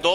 2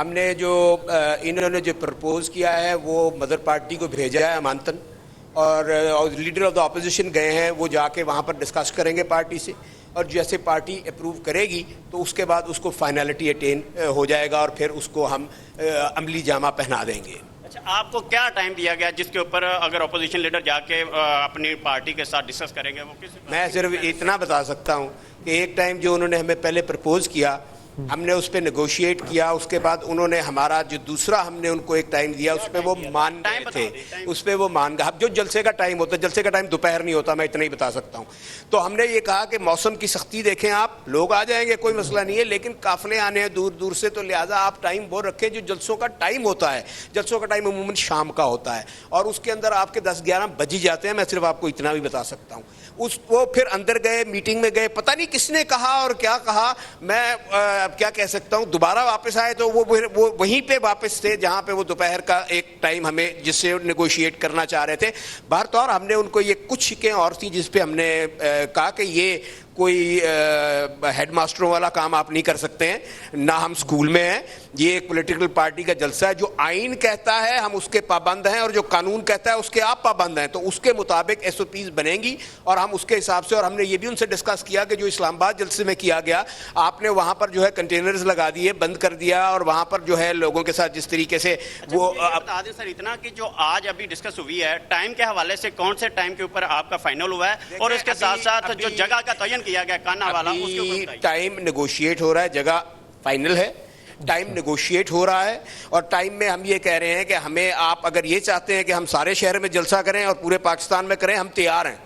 ہم نے جو انہوں نے جو پرپوز کیا ہے وہ مدر پارٹی کو بھیجا ہے امانتاً، اور لیڈر آف دا اپوزیشن گئے ہیں، وہ جا کے وہاں پر ڈسکس کریں گے پارٹی سے، اور جیسے پارٹی اپروو کرے گی تو اس کے بعد اس کو فائنلٹی اٹین ہو جائے گا اور پھر اس کو ہم عملی جامہ پہنا دیں گے۔ اچھا، آپ کو کیا ٹائم دیا گیا جس کے اوپر اگر اپوزیشن لیڈر جا کے اپنی پارٹی کے ساتھ ڈسکس کریں گے؟ وہ کس؟ میں صرف اتنا بتا سکتا ہوں کہ ایک ٹائم جو انہوں نے ہمیں پہلے پرپوز کیا، ہم نے اس پہ نیگوشیٹ کیا، اس کے بعد انہوں نے ہمارا جو دوسرا ہم نے ان کو ایک ٹائم دیا، اس پہ وہ مان گئے تھے، اس پہ وہ مان گئے۔ اب جو جلسے کا ٹائم ہوتا ہے، جلسے کا ٹائم دوپہر نہیں ہوتا، میں اتنا ہی بتا سکتا ہوں۔ تو ہم نے یہ کہا کہ موسم کی سختی دیکھیں، آپ لوگ آ جائیں گے، کوئی مسئلہ نہیں ہے، لیکن قافلے آنے ہیں دور دور سے، تو لہٰذا آپ ٹائم وہ رکھیں جو جلسوں کا ٹائم ہوتا ہے۔ جلسوں کا ٹائم عموماً شام کا ہوتا ہے، اور اس کے اندر آپ کے 10-11 بج ہی جاتے ہیں۔ میں صرف آپ کو اتنا بھی بتا سکتا ہوں۔ وہ پھر اندر گئے، میٹنگ میں گئے، پتہ نہیں کس نے کہا اور کیا کہا، میں اب کیا کہہ سکتا ہوں۔ دوبارہ واپس آئے تو وہ وہیں پہ واپس تھے جہاں پہ وہ دوپہر کا ایک ٹائم ہمیں جس سے نیگوشیٹ کرنا چاہ رہے تھے۔ بہرطور ہم نے ان کو یہ کچھ شکیں اور تھیں جس پہ ہم نے کہا کہ یہ کوئی ہیڈ ماسٹروں والا کام آپ نہیں کر سکتے ہیں، نہ ہم سکول میں ہیں، یہ ایک پولیٹیکل پارٹی کا جلسہ ہے۔ جو آئین کہتا ہے ہم اس کے پابند ہیں، اور جو قانون کہتا ہے اس کے آپ پابند ہیں، تو اس کے مطابق ایس او پیز بنیں گی اور ہم اس کے حساب سے۔ اور ہم نے یہ بھی ان سے ڈسکس کیا کہ جو اسلام آباد جلسے میں کیا گیا، آپ نے وہاں پر جو ہے کنٹینرز لگا دیے، بند کر دیا، اور وہاں پر جو ہے لوگوں کے ساتھ جس طریقے سے وہ بتا دیں سر اتنا کہ جو آج ابھی ڈسکس ہوئی ہے ٹائم کے حوالے سے، کون سے ٹائم کے اوپر آپ کا فائنل ہوا ہے، اور اس کے ساتھ ساتھ جو جگہ کا تعین کیا گیا کانا والا، اس کے اوپر بتائیے۔ ٹائم نیگوشیٹ ہو رہا ہے، جگہ فائنل ہے، ٹائم نیگوشیٹ ہو رہا ہے، اور ٹائم میں ہم یہ کہہ رہے ہیں کہ ہمیں آپ اگر یہ چاہتے ہیں کہ ہم سارے شہر میں جلسہ کریں اور پورے پاکستان میں کریں، ہم تیار ہیں،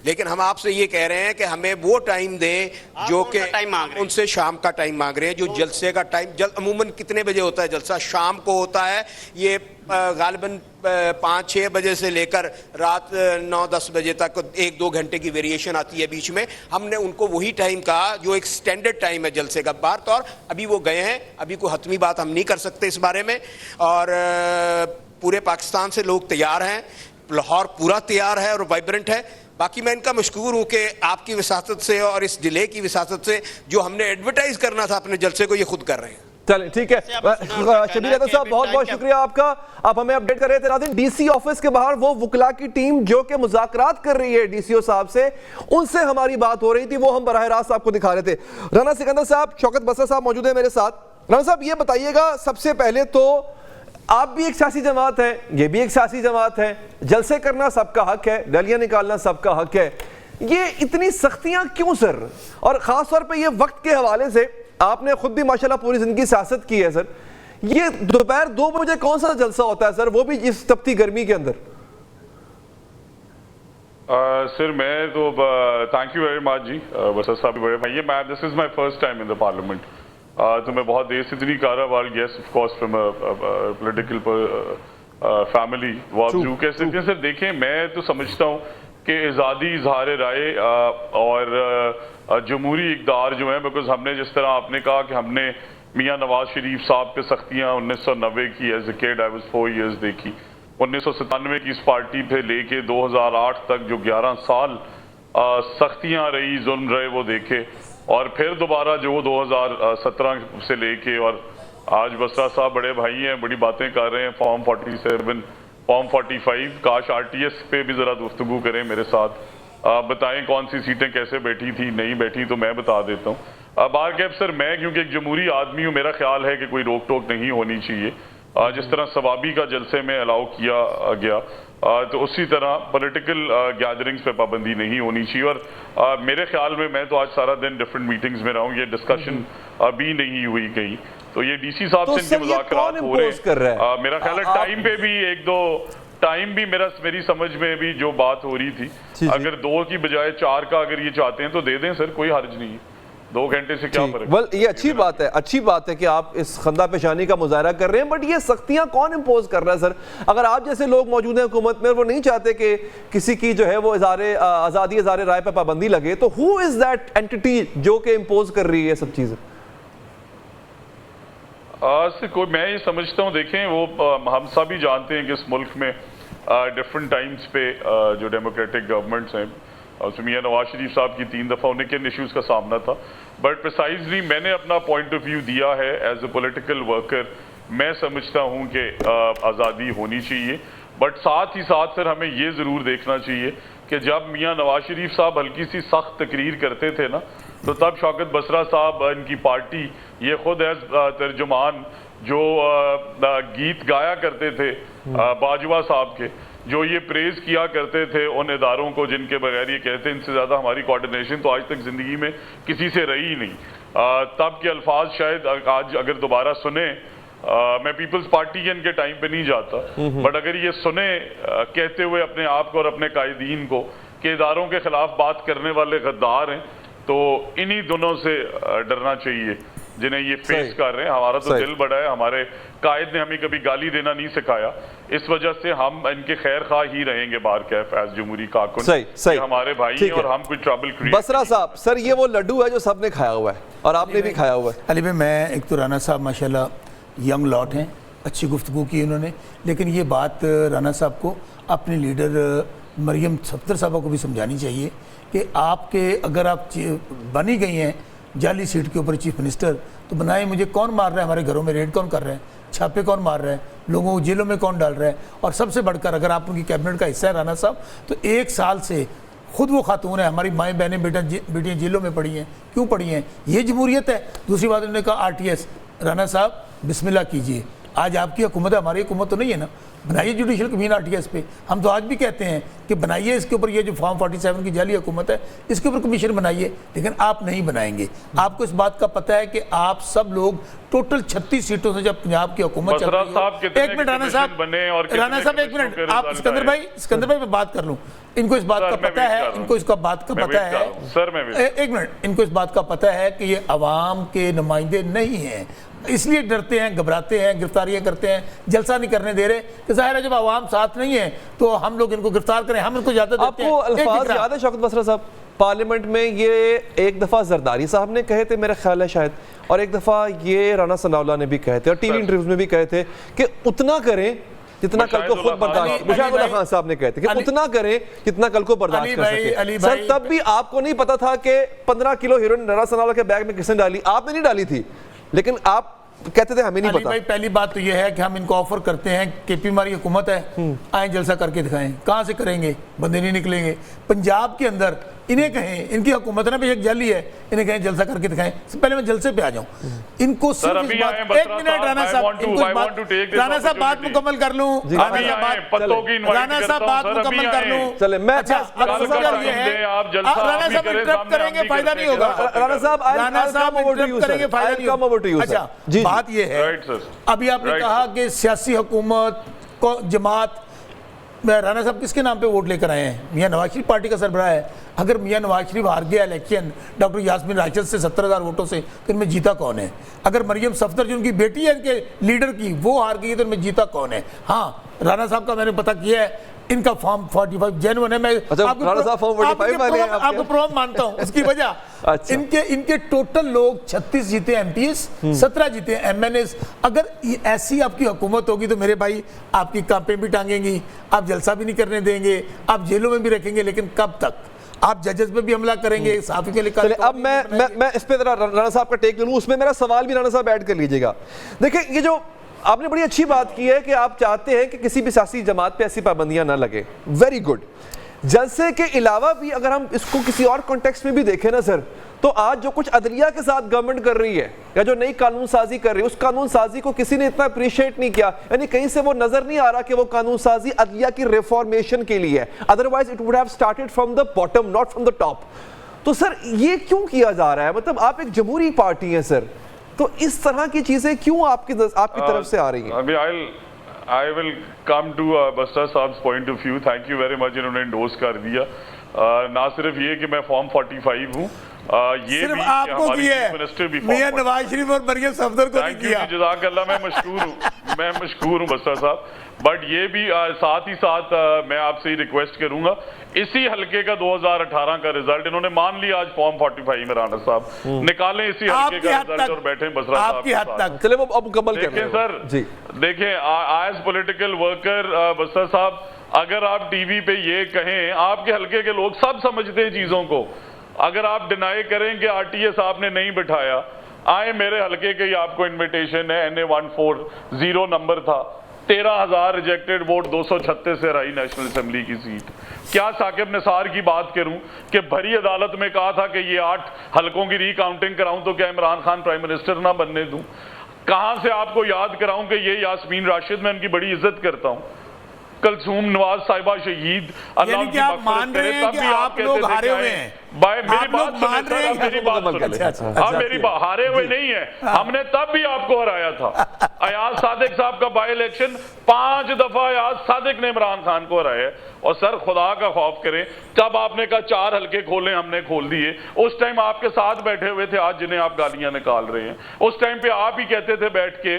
لیکن ہم آپ سے یہ کہہ رہے ہیں کہ ہمیں وہ ٹائم دیں جو کہ ان سے شام کا ٹائم مانگ رہے ہیں۔ جو جلسے کا ٹائم عموماً کتنے بجے ہوتا ہے جلسہ؟ شام کو ہوتا ہے، یہ غالباً 5-6 بجے سے لے کر رات 9-10 بجے تک 1-2 گھنٹے کی ویریشن آتی ہے بیچ میں۔ ہم نے ان کو وہی ٹائم کہا جو ایک سٹینڈرڈ ٹائم ہے جلسے کا۔ بار طور ابھی وہ گئے ہیں، ابھی کوئی حتمی بات ہم نہیں کر سکتے اس بارے میں، اور پورے پاکستان سے لوگ تیار ہیں، لاہور پورا تیار ہے اور وائبرنٹ ہے۔ باقی میں ان کا مشکور ہوں کہ آپ کی وساطت سے اور اس ڈیلے کی وساطت سے جو ہم نے ایڈورٹائز کرنا تھا اپنے جلسے کو، یہ خود کر رہے ہیں۔ چلیں ٹھیک ہے، شبیر حیدر صاحب بہت بہت شکریہ آپ کا، آپ ہمیں اپڈیٹ کر رہے تھے۔ ناظرین، ڈی سی آفس کے باہر وہ وکلاء کی ٹیم جو کہ مذاکرات کر رہی ہے ڈی سی او صاحب سے، ان سے ہماری بات ہو رہی تھی، وہ ہم براہ راست آپ کو دکھا رہے تھے۔ رانا سکندر صاحب، شوکت بسر صاحب موجود ہیں میرے ساتھ۔ رانا صاحب یہ بتائیے گا، سب سے پہلے تو آپ بھی ایک سیاسی جماعت ہے، یہ بھی ایک سیاسی جماعت ہے، جلسے کرنا سب کا حق ہے، ریلیاں نکالنا سب کا حق ہے، یہ اتنی سختیاں کیوں سر؟ اور خاص طور پہ یہ وقت کے حوالے سے، آپ نے خود بھی ماشاءاللہ پوری زندگی سیاست کی ہے سر، یہ دوپہر 2 بجے کون سا جلسہ ہوتا ہے سر، وہ بھی اس تپتی گرمی کے اندر؟ سر میں تو تھینک یو ویری مچ جی، بسر صاحب بڑے بھائی، میں this is my first time in the parliament, تو میں بہت دیر سے اتنی کارا yes of course from political family جو کہہ سکتے ہیں سر۔ دیکھیں، میں تو سمجھتا ہوں کہ آزادی اظہار رائے اور جمہوری اقدار جو ہیں، بیکاز ہم نے جس طرح آپ نے کہا کہ ہم نے میاں نواز شریف صاحب پہ سختیاں 1990 کی as a kid I was 4 years دیکھی، 1997 کی اس پارٹی پہ لے کے 2008 تک جو 11 سال سختیاں رہی، ظلم رہے، وہ دیکھے، اور پھر دوبارہ جو وہ 2017 سے لے کے، اور آج بسرا صاحب بڑے بھائی ہیں، بڑی باتیں کر رہے ہیں، فارم 47 فارم 45، کاش آر ٹی ایس پہ بھی ذرا گفتگو کریں میرے ساتھ، بتائیں کون سی سیٹیں کیسے بیٹھی تھی، نہیں بیٹھی، تو میں بتا دیتا ہوں۔ بارگیب سر، میں کیونکہ ایک جمہوری آدمی ہوں، میرا خیال ہے کہ کوئی روک ٹوک نہیں ہونی چاہیے، جس طرح ثوابی کا جلسے میں الاؤ کیا گیا، تو اسی طرح پولیٹیکل گیدرنگز پہ پابندی نہیں ہونی چاہیے۔ اور میرے خیال میں تو آج سارا دن ڈفرینٹ میٹنگز میں رہا ہوں، یہ ڈسکشن ابھی نہیں ہوئی کہیں، تو یہ ڈی سی صاحب سے ان کے مذاکرات ہو رہے ہیں۔ میرا خیال ہے ٹائم پہ بھی ٹائم بھی میری سمجھ میں بھی جو بات ہو رہی تھی، اگر 2 کی بجائے 4 کا اگر یہ چاہتے ہیں تو دے دیں سر، کوئی حرج نہیں ہے، 2 گھنٹے سے کیا فرق۔ یہ اچھی بات ہے کہ آپ اس خندہ پیشانی کا مظاہرہ کر رہے ہیں، بٹ یہ سختیاں کون امپوز کر رہا ہے سر؟ اگر آپ جیسے لوگ موجود ہیں حکومت میں، وہ نہیں چاہتے کہ کسی کی جو ہے وہ آزادی اظہار رائے پہ پابندی لگے، تو who is that entity جو کہ امپوز کر رہی ہے سب چیزیں؟ میں یہ سمجھتا ہوں، دیکھیں، وہ ہم سب ہی جانتے ہیں کہ اس ملک میں ڈفرنٹ ٹائمز پہ جو ڈیموکریٹک گورنمنٹس ہیں، میاں نواز شریف صاحب کی 3 دفعہ انہیں کن ایشوز کا سامنا تھا، بٹ پریسائزلی میں نے اپنا پوائنٹ آف ویو دیا ہے ایز اے پولیٹیکل ورکر میں سمجھتا ہوں کہ آزادی ہونی چاہیے. بٹ ساتھ ہی ساتھ سر ہمیں یہ ضرور دیکھنا چاہیے کہ جب میاں نواز شریف صاحب ہلکی سی سخت تقریر کرتے تھے نا, تو تب شوکت بسرا صاحب ان کی پارٹی یہ خود ایز ترجمان جو گیت گایا کرتے تھے باجوہ صاحب کے, جو یہ پریز کیا کرتے تھے ان اداروں کو جن کے بغیر یہ کہتے ہیں ان سے زیادہ ہماری کوارڈینیشن تو آج تک زندگی میں کسی سے رہی ہی نہیں. تب کے الفاظ شاید آج اگر دوبارہ سنیں, میں پیپلز پارٹی کے ان کے ٹائم پہ نہیں جاتا, بٹ اگر یہ سنیں کہتے ہوئے اپنے آپ کو اور اپنے قائدین کو کہ اداروں کے خلاف بات کرنے والے غدار ہیں, تو انہی دونوں سے ڈرنا چاہیے جنہیں یہ فیس کر رہے ہیں. ہمارا تو دل بڑا ہے, ہمارے قائد نے ہمیں کبھی گالی دینا نہیں سکھایا, اس وجہ سے ہم ان کے خیر خواہ ہی رہیں گے بار کیف ایز جمہوری کارکن. یہ ہمارے بھائی ہیں اور ہم کوئی ٹربل کریٹ. بسرا صاحب سر یہ وہ لڈو ہے جو سب نے کھایا ہوا ہے اور آپ نے بھی کھایا ہوا ہے. علی بھائی میں ایک تو رانا صاحب ماشاءاللہ ینگ لاٹ ہیں, اچھی گفتگو کی انہوں نے, لیکن یہ بات رانا صاحب کو اپنے لیڈر مریم صفدر صاحبہ کو بھی سمجھانی چاہیے کہ آپ کے اگر آپ بنی گئی ہیں جعلی سیٹ کے اوپر چیف منسٹر, تو بنائے مجھے کون مار رہا ہے, ہمارے گھروں میں ریڈ کون کر رہے ہیں, چھاپے کون مار رہے ہیں, لوگوں کو جیلوں میں کون ڈال رہا ہے, اور سب سے بڑھ کر اگر آپ ان کی کیبنٹ کا حصہ ہے رانا صاحب, تو 1 سال سے خود وہ خاتون ہیں, ہماری مائیں بہنیں بیٹیاں جیلوں میں پڑی ہیں, کیوں پڑی ہیں؟ یہ جمہوریت ہے. دوسری بات انہوں نے کہا RTS, رانا صاحب بسم اللہ کیجئے, آج آپ کی حکومت ہے, ہماری حکومت تو نہیں ہے نا, بنائیے جوڈیشل کمیشن RTS پہ. ہم تو آج بھی کہتے ہیں کہ بنائیے اس کے اوپر, یہ جو فارم 47 کی جعلی حکومت ہے اس کے اوپر کمیشن بنائیے, لیکن آپ نہیں بنائیں گے. آپ کو اس بات کا پتہ ہے کہ آپ سب لوگ ٹوٹل 36 سیٹوں سے جب پنجاب کی حکومت چل رہی ہے. ایک منٹ رانا صاحب, ایک منٹ, آپ اسکندر بھائی میں بات کر لوں. ان کو اس بات کا پتہ ہے, ان کو اس کا بات کا پتہ ہے, ایک منٹ, ان کو اس بات کا پتہ ہے کہ یہ عوام کے نمائندے نہیں ہیں, اس لیے ڈرتے ہیں, گھبراتے ہیں, گرفتاریاں کرتے ہیں, جلسہ نہیں کرنے دے رہے کہ ظاہر ہے جب عوام ساتھ نہیں ہے تو ہم لوگ ان کو گرفتار کریں, ہم ان کو اجازت دیتے ہیں. آپ کو الفاظ یاد ہے شوکت بسرا صاحب پارلیمنٹ میں یہ ایک دفعہ زرداری صاحب نے کہے تھے میرا خیال ہے شاید, اور ایک دفعہ یہ رانا ثناء اللہ نے بھی کہے تھے, اور ٹی وی انٹرویوز میں بھی کہے تھے کہ اتنا کریں جتنا کل کو خود برداشت. مشاہد اللہ خان صاحب نے کہتے کہ اتنا کریں جتنا کل کو برداشت کر سکے. سر تب بھی آپ کو نہیں پتا تھا کہ 15 کلو ہیروئن رانا ثناء اللہ کے بیگ میں کس نے ڈالی, آپ نے نہیں ڈالی تھی, لیکن آپ کہتے تھے ہمیں نہیں پتا. بھائی پہلی بات تو یہ ہے کہ ہم ان کو آفر کرتے ہیں کہ پی ہماری حکومت ہے, آئیں جلسہ کر کے دکھائیں. کہاں سے کریں گے, بندے نہیں نکلیں گے. پنجاب کے اندر انہیں کہیں, ان کی حکومت ہے نا بھی ایک جعلی ہے, انہیں کہیں جلسہ کر کے دکھائیں. پہلے میں جلسے پہ آ جاؤں. ان کو صرف اس بات, ایک منٹ رانا صاحب بات مکمل کر لوں, رانا صاحب بات مکمل کر لوں. چلے میں رانا صاحب انٹرپٹ کریں گے فائدہ نہیں ہوگا, رانا صاحب انٹرپٹ کریں گے فائدہ نہیں ہوگا. اچھا بات یہ ہے, ابھی آپ نے کہا کہ سیاسی حکومت جماعت, رانا صاحب کس کے نام پہ ووٹ لے کر آئے ہیں؟ میاں نواز شریف پارٹی کا سربراہ ہے. اگر میاں نواز شریف ہار گیا الیکشن ڈاکٹر یاسمین راشد سے 70,000 ووٹوں سے, تو ان میں جیتا کون ہے؟ اگر مریم صفدر جو ان کی بیٹی ہے ان کے لیڈر کی وہ ہار گئی تو ان میں جیتا کون ہے؟ ہاں رانا صاحب کا میں نے پتہ کیا ہے, ان کا فارم 45 جینوئن ہے. میں آپ کو پروم مانتا ہوں, اس کی وجہ ان کے ٹوٹل لوگ 36 جیتے ہیں MPs, 17 جیتے ہیں MNAs. اگر ایسی آپ کی حکومت ہوگی تو میرے بھائی آپ کی کانپیں بھی ٹانگیں گی, آپ جلسہ بھی نہیں کرنے دیں گے, آپ جیلوں میں بھی رکھیں گے, لیکن کب تک؟ آپ ججز پہ بھی حملہ کریں گے, صحافی کے لئے. اب میں اس پہ رانا صاحب کا ٹیک لوں, اس میں میرا سوال بھی رانا صاحب ایڈ کر لیجئے گا. دیکھیں یہ جو آپ نے بڑی اچھی بات کی ہے کہ آپ چاہتے ہیں کہ کسی بھی سیاسی جماعت پہ ایسی پابندیاں نہ لگے, ویری گڈ. جلسے کے علاوہ بھی اگر ہم اس کو کسی اور کانٹیکسٹ میں بھی دیکھیں نا سر, تو آج جو کچھ عدلیہ کے ساتھ گورنمنٹ کر رہی ہے یا جو نئی قانون سازی کر رہی ہے, اس قانون سازی کو کسی نے اتنا اپریشیٹ نہیں کیا. یعنی کہیں سے وہ نظر نہیں آ رہا کہ وہ قانون سازی عدلیہ کی ریفارمیشن کے لیے ہے. Otherwise it would have started from the bottom, not from the top. تو سر یہ کیوں کیا جا رہا ہے؟ مطلب آپ ایک جمہوری پارٹی ہیں سر, تو اس طرح کی چیزیں کیوں آپ کی طرف سے آ رہی ہیں؟ I will come to Basra صاحب's point of view. Thank you very much. انہوں نے انڈوز کر دیا. نہ صرف یہ کہ میں فارم 45 ہوں, یہ صرف آپ کو کیا ہے, میاں نواز شریف اور مریم صفدر کو نہیں کیا. جزاک اللہ, میں مشکور ہوں بسرا صاحب. بٹ یہ بھی ساتھ ہی ساتھ میں آپ سے ہی ریکویسٹ کروں گا, اسی حلقے کا 2018 کا رزلٹ انہوں نے مان لیا آج فارم 45 میں, رانا صاحب نکالیں اسی حلقے کا رزلٹ اور بیٹھیں بسرا صاحب کے ساتھ. چلے وہ اب مکمل کریں. دیکھیں سر, دیکھیں ایز پولیٹیکل ورکر بسرا صاحب, اگر آپ ٹی وی پہ یہ کہیں, آپ کے حلقے کے لوگ سب سمجھتے ہیں چیزوں کو, اگر آپ ڈینائی کریں کہ RTS آپ نے نہیں بٹھایا, آئے میرے حلقے کے ہی آپ کو انویٹیشن ہے, NA140 نمبر تھا, 13,000 ریجیکٹڈ ووٹ, 236 سے رہی نیشنل اسمبلی کی سیٹ. کیا ثاقب نثار کی بات کروں کہ بھری عدالت میں کہا تھا کہ یہ 8 حلقوں کی ری کاؤنٹنگ کراؤں تو کیا عمران خان پرائم منسٹر نہ بننے دوں؟ کہاں سے آپ کو یاد کراؤں کہ یہ یاسمین راشد, میں ان کی بڑی عزت کرتا ہوں, کلثوم نواز صاحبہ شہید, اللہ یعنی ان کہ کی آپ مغفرت مان رہے کرے, ہیں تب کہ بھی آپ کہتے لوگ تھے ہارے کہ ہوئے آئیں. ہیں. میری آپ لوگ بات مان سنیں رہے ہیں سر, میری بات سنیں. آپ میری بات, ہارے ہوئے نہیں ہیں, ہم نے تب بھی آپ کو ہرایا تھا. ایاز صادق صاحب کا بائی الیکشن 5 دفعہ ایاز صادق نے عمران خان کو ہرایا ہے. اور سر خدا کا خوف کریں, تب آپ نے کہا 4 حلقے کھولیں, ہم نے کھول دیے. اس ٹائم آپ کے ساتھ بیٹھے ہوئے تھے آج جنہیں آپ گالیاں نکال رہے ہیں, اس ٹائم پہ آپ ہی کہتے تھے بیٹھ کے